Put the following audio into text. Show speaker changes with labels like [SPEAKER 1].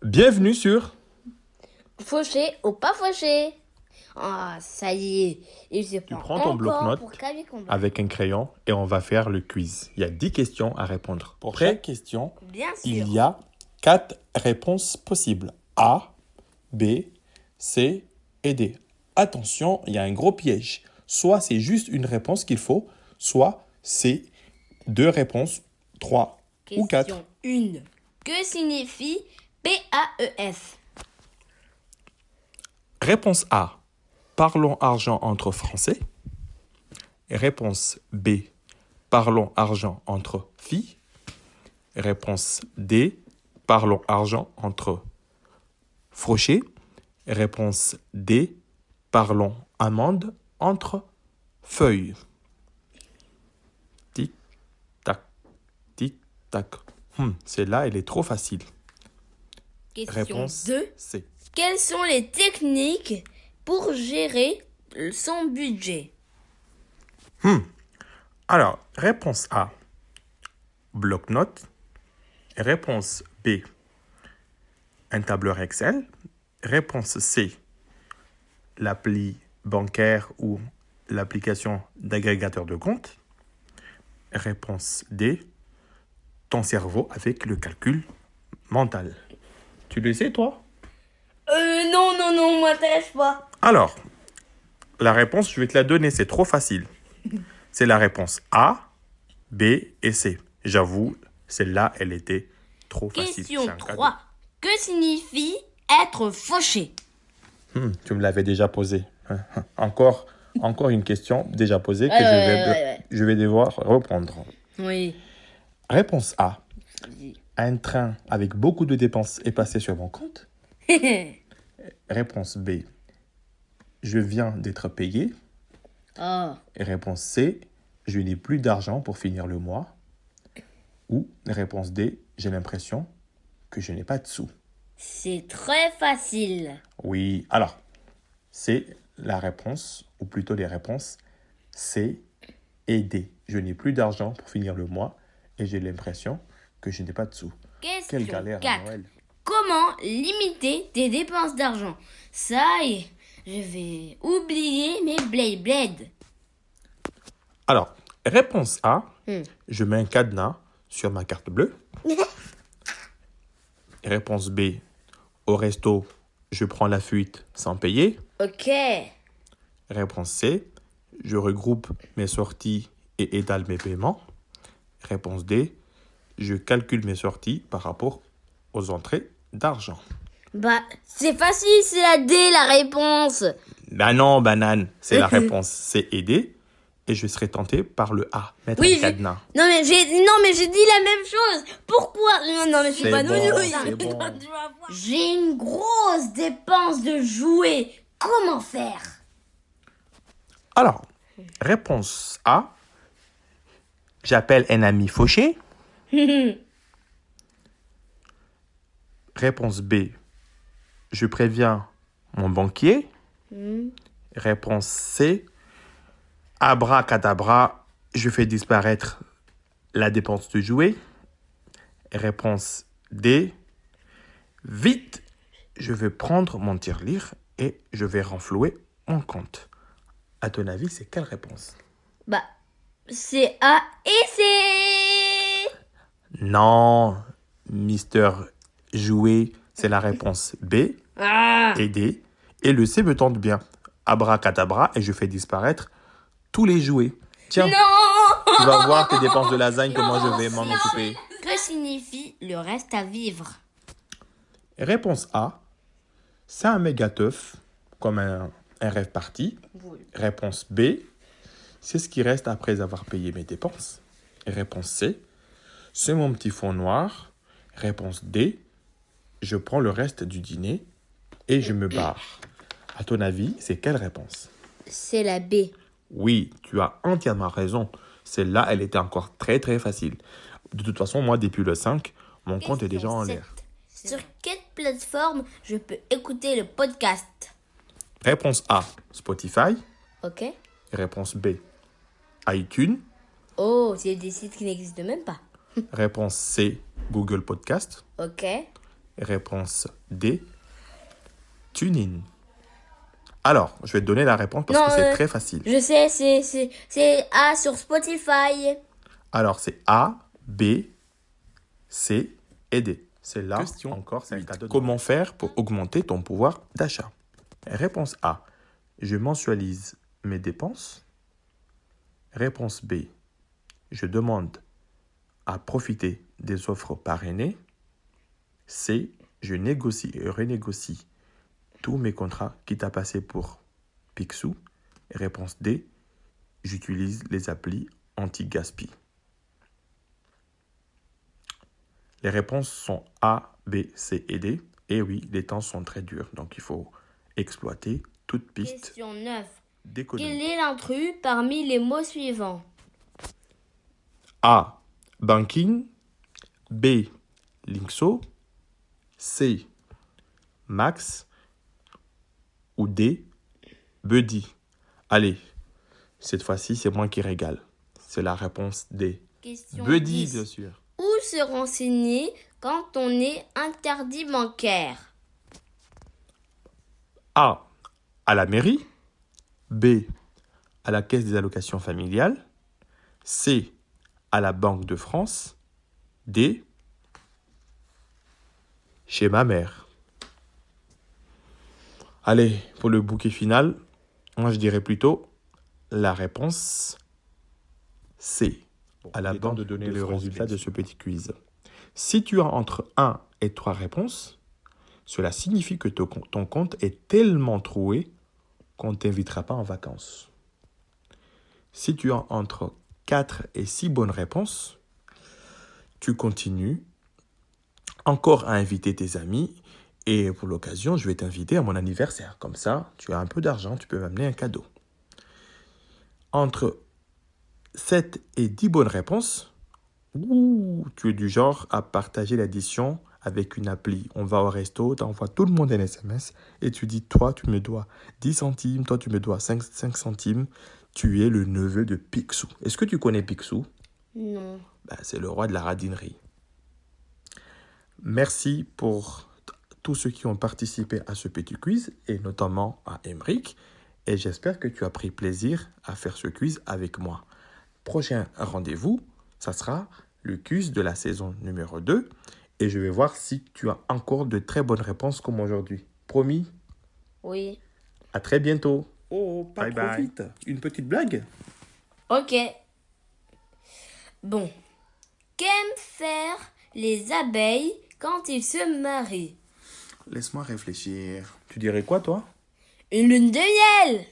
[SPEAKER 1] Bienvenue sur...
[SPEAKER 2] Fauché ou pas fauché? Ah, ça y est. Il se
[SPEAKER 1] Tu
[SPEAKER 2] prend
[SPEAKER 1] prends ton
[SPEAKER 2] encore pour
[SPEAKER 1] bloc-notes
[SPEAKER 2] Camille Combal.
[SPEAKER 1] avec un crayon et on va faire le quiz. Il y a 10 questions à répondre. Pour
[SPEAKER 2] Prêt?
[SPEAKER 1] chaque question,
[SPEAKER 2] Bien
[SPEAKER 1] il
[SPEAKER 2] sûr.
[SPEAKER 1] y a 4 réponses possibles. A, B, C et D. Attention, il y a un gros piège. Soit c'est juste une réponse qu'il faut, soit c'est 2 réponses, 3 ou 4.
[SPEAKER 2] Question 1. Que signifie PAES?
[SPEAKER 1] Réponse A. Parlons argent entre Français. Réponse B. Parlons argent entre filles. Réponse D. Parlons argent entre fauchés. Réponse D. Parlons amende entre feuilles. Tic, tac, tic, tac. Celle-là, elle est trop facile.
[SPEAKER 2] Question
[SPEAKER 1] Réponse
[SPEAKER 2] 2.
[SPEAKER 1] C.
[SPEAKER 2] Quelles sont les techniques pour gérer son budget?
[SPEAKER 1] Alors, réponse A. Bloc-notes. Réponse B. Un tableur Excel. Réponse C. L'appli bancaire ou l'application d'agrégateur de compte. Réponse D. Ton cerveau avec le calcul mental. Tu le sais, toi?
[SPEAKER 2] Non, m'intéresse pas.
[SPEAKER 1] Alors, la réponse, je vais te la donner, c'est trop facile. C'est la réponse A, B et C. J'avoue, celle-là, elle était trop facile.
[SPEAKER 2] Question
[SPEAKER 1] C'est un cadeau.
[SPEAKER 2] 3. Que signifie être fauché?
[SPEAKER 1] Tu me l'avais déjà posé. Encore une question déjà posée que
[SPEAKER 2] Ouais.
[SPEAKER 1] je vais devoir reprendre.
[SPEAKER 2] Oui.
[SPEAKER 1] Réponse A. Un train avec beaucoup de dépenses est passé sur mon compte. Réponse B. Je viens d'être payé.
[SPEAKER 2] Oh.
[SPEAKER 1] Et réponse C. Je n'ai plus d'argent pour finir le mois. Ou réponse D. J'ai l'impression que je n'ai pas de sous.
[SPEAKER 2] C'est très facile.
[SPEAKER 1] Oui, alors, c'est la réponse, ou plutôt les réponses C et D. Je n'ai plus d'argent pour finir le mois et j'ai l'impression que je n'ai pas de sous.
[SPEAKER 2] Question
[SPEAKER 1] Quelle galère à
[SPEAKER 2] 4.
[SPEAKER 1] Noël.
[SPEAKER 2] Comment limiter tes dépenses d'argent? Ça y est, je vais oublier mes blade.
[SPEAKER 1] Alors, réponse A, je mets un cadenas sur ma carte bleue. Réponse B, au resto, je prends la fuite sans payer.
[SPEAKER 2] Ok.
[SPEAKER 1] Réponse C, je regroupe mes sorties et étale mes paiements. Réponse D, je calcule mes sorties par rapport aux entrées d'argent.
[SPEAKER 2] Bah, c'est facile, c'est la D la réponse.
[SPEAKER 1] Ben non, banane, c'est la réponse C et D. Et je serai tenté par le A, mettre un cadenas.
[SPEAKER 2] Non mais j'ai dit la même chose. Pourquoi? Non mais je suis
[SPEAKER 1] C'est
[SPEAKER 2] pas
[SPEAKER 1] bon,
[SPEAKER 2] nounours.
[SPEAKER 1] c'est bon.
[SPEAKER 2] J'ai une grosse dépense de jouets. Comment faire?
[SPEAKER 1] Alors, réponse A, j'appelle un ami fauché. Réponse B, je préviens mon banquier. Réponse C, abracadabra, je fais disparaître la dépense de jouets. Réponse D, vite, je vais prendre mon tirelire et je vais renflouer mon compte. À ton avis, c'est quelle réponse?
[SPEAKER 2] Bah, c'est A et C.
[SPEAKER 1] Non, Mister Jouet, c'est la réponse B
[SPEAKER 2] Ah.
[SPEAKER 1] et D. Et le C me tente bien. Abracadabra et je fais disparaître tous les jouets. Tiens,
[SPEAKER 2] Non.
[SPEAKER 1] tu vas voir tes dépenses de lasagne, comment je vais m'en occuper.
[SPEAKER 2] Que signifie le reste à vivre?
[SPEAKER 1] Réponse A, c'est un méga teuf, comme un rêve parti. Réponse B, c'est ce qui reste après avoir payé mes dépenses. Réponse C, c'est mon petit fond noir. Réponse D, je prends le reste du dîner et je me barre. À ton avis, c'est quelle réponse?
[SPEAKER 2] C'est la B.
[SPEAKER 1] Oui, tu as entièrement raison. Celle-là, elle était encore très très facile. De toute façon, moi, depuis le 5, mon compte est déjà en l'air.
[SPEAKER 2] Sur quelle plateforme je peux écouter le podcast?
[SPEAKER 1] Réponse A, Spotify.
[SPEAKER 2] Ok.
[SPEAKER 1] Réponse B, iTunes.
[SPEAKER 2] Oh, c'est des sites qui n'existent même pas.
[SPEAKER 1] Réponse C, Google Podcast.
[SPEAKER 2] Ok.
[SPEAKER 1] Réponse D. TuneIn. Alors, je vais te donner la réponse parce
[SPEAKER 2] Non,
[SPEAKER 1] que c'est très facile.
[SPEAKER 2] Je sais, c'est A sur Spotify.
[SPEAKER 1] Alors, c'est A, B, C et D. C'est là, encore, c'est un cadeau. Comment faire pour augmenter ton pouvoir d'achat? Réponse A. Je mensualise mes dépenses. Réponse B. Je demande à profiter des offres parrainées. C. Je négocie et renégocie tous mes contrats quitte à passer pour Picsou. Réponse D. J'utilise les applis anti-gaspi. Les réponses sont A, B, C et D. Et oui, les temps sont très durs, donc il faut exploiter toute piste.
[SPEAKER 2] Question 9.
[SPEAKER 1] d'économie.
[SPEAKER 2] Quel est l'intrus parmi les mots suivants?
[SPEAKER 1] A. Banking. B. Linkso. C. Max. Ou D. Buddy. Allez, cette fois-ci, c'est moi qui régale. C'est la réponse D.
[SPEAKER 2] Question
[SPEAKER 1] Buddy,
[SPEAKER 2] 10.
[SPEAKER 1] bien sûr.
[SPEAKER 2] Où se renseigner quand on est interdit bancaire?
[SPEAKER 1] A. À la mairie. B. À la caisse des allocations familiales. C. À la Banque de France. D. Chez ma mère. Allez, pour le bouquet final, moi je dirais plutôt la réponse C. À la banque de donner le résultat de ce petit quiz. Si tu as entre 1 et 3 réponses, cela signifie que ton compte est tellement troué qu'on ne t'invitera pas en vacances. Si tu as entre 4 et 6 bonnes réponses, tu continues encore à inviter tes amis et pour l'occasion, je vais t'inviter à mon anniversaire. Comme ça, tu as un peu d'argent, tu peux m'amener un cadeau. Entre 7 et 10 bonnes réponses, tu es du genre à partager l'addition avec une appli. On va au resto, tu envoies tout le monde un SMS et tu dis, toi, tu me dois 10 centimes, toi, tu me dois 5 centimes. Tu es le neveu de Picsou. Est-ce que tu connais Picsou?
[SPEAKER 2] Non.
[SPEAKER 1] C'est le roi de la radinerie. Merci pour tous ceux qui ont participé à ce petit quiz et notamment à Emeric. Et j'espère que tu as pris plaisir à faire ce quiz avec moi. Prochain rendez-vous, ça sera le quiz de la saison numéro 2. Et je vais voir si tu as encore de très bonnes réponses comme aujourd'hui. Promis?
[SPEAKER 2] Oui.
[SPEAKER 1] À très bientôt.
[SPEAKER 3] Oh, pas
[SPEAKER 1] Bye
[SPEAKER 3] trop
[SPEAKER 1] bye.
[SPEAKER 3] vite. Une petite blague?
[SPEAKER 2] Ok. Bon. Qu'aiment faire les abeilles quand ils se marient?
[SPEAKER 3] Laisse-moi réfléchir.
[SPEAKER 1] Tu dirais quoi, toi?
[SPEAKER 2] Une lune de miel!